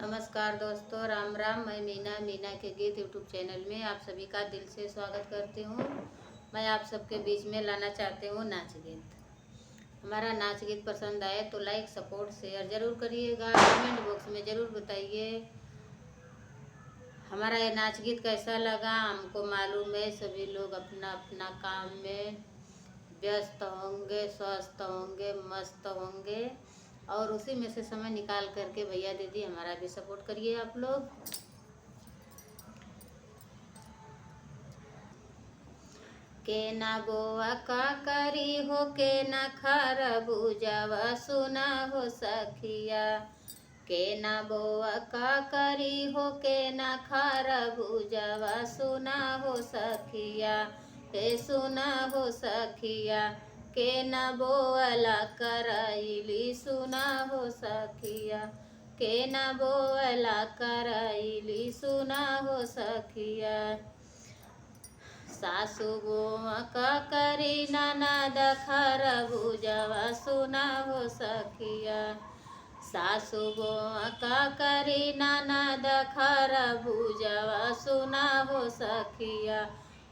नमस्कार दोस्तों, राम राम। मैं मीना के गीत यूट्यूब चैनल में आप सभी का दिल से स्वागत करती हूँ। मैं आप सबके बीच में लाना चाहती हूँ नाच गीत। हमारा नाच गीत पसंद आए तो लाइक सपोर्ट शेयर ज़रूर करिएगा। कमेंट बॉक्स में ज़रूर बताइए हमारा ये नाच गीत कैसा लगा। हमको मालूम है सभी लोग अपना अपना काम में व्यस्त होंगे, स्वस्थ होंगे, मस्त होंगे और उसी में से समय निकाल करके भैया दीदी हमारा भी सपोर्ट करिए आप लोग। के ना बोआ का करी हो, के ना खरबूजावा सुना हो सखिया। के ना बोआ का करी हो, के ना खरबूजावा सुना हो सखिया। हे सुना हो सखिया, के ना बोअला करैली सुना हो सखिया। के ना बोअला करैली सुना हो सखिया। सासु बोआ का करी ननद खरबूजावा सुना हो सखिया। सासु बोआ का करी ननद खरबूजावा सुना हो सखिया।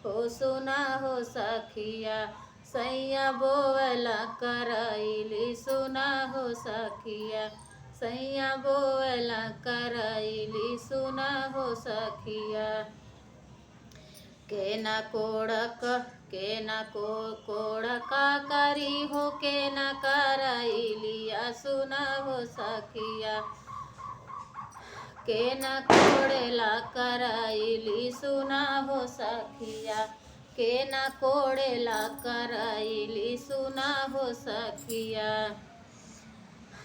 हो सुना हो सखिया, सैया बोअला करैली सुना हो सखिया। सैया बोअला करैली सुना हो सखिया। के ना कोड़का करी हो, के ना करैलिया सुना हो सखिया। के ना कोड़ेला करैली सुना हो सखिया। के ना कोड़ेला करैली सुना हो सखिया।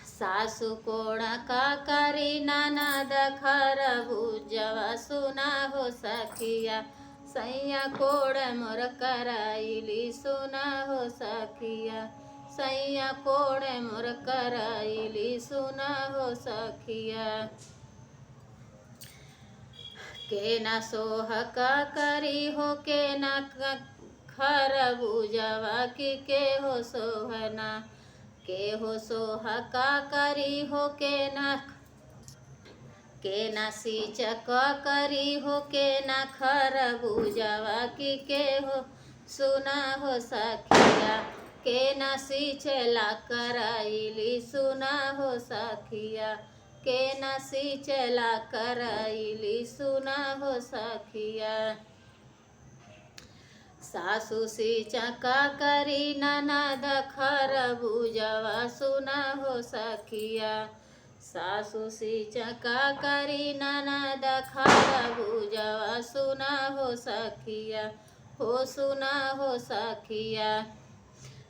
सासु कोड़ा का करी ननद खरबूजावा सुना हो सखिया। सैया कोड़ मोर करैली सुना हो सखिया। सैया कोड़ मोर करैली सुना हो सखिया। के ना सोहका करी हो, के ना खरबूजावा की के हो सोहना। के हो सोहका करी हो, के ना सीचक करी हो, के ना खरबूजावा की के हो सुना हो सखिया। के ना सींचला करैली सुना हो सखिया। के ना सींचला करैली सुना हो सखिया। सासु सींचका करी ननद खरबूजावा सुना हो सखिया। सासु सींचका करी ननद खरबूजावा सुना हो सखिया। हो सुना हो सखिया।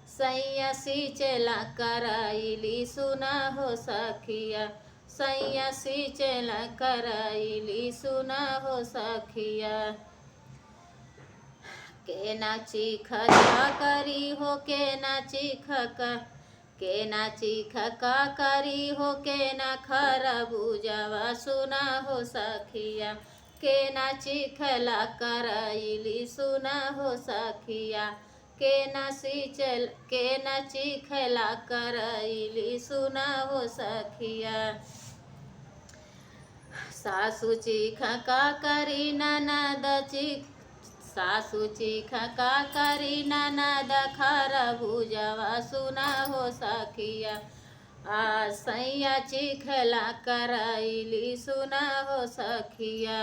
सैया सींचला करैली सुना हो सखिया। सैया सींचला करैली सुना हो सखिया। के ना चीखका करी हो, के ना चीखका करी हो, के ना खरबूजावा सुना हो सखिया। के ना चीखला करैली सुना हो सखिया। के ना चीखला करैली सुना हो सखिया। सासु चीखका करी ननद सासु चीखका करी ननद खरबूजावा सुना हो सखिया। सैया चीखला करैली सुना हो सखिया।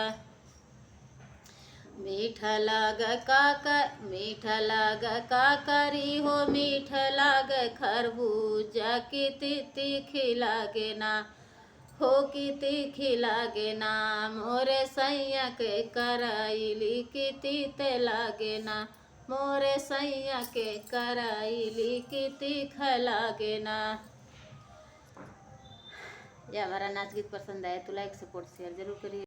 मीठ लग का करी हो, मीठ लग खरबूजा की तीखी लागे ना। हो की तीखी लागे ना, मोरे सैया के करैली की तीते लागे ना। मोरे सैया के करैली की तीख लागे ना। ये हमारा नाच गीत पसंद आए तो लाइक सपोर्ट शेयर जरूर करिए।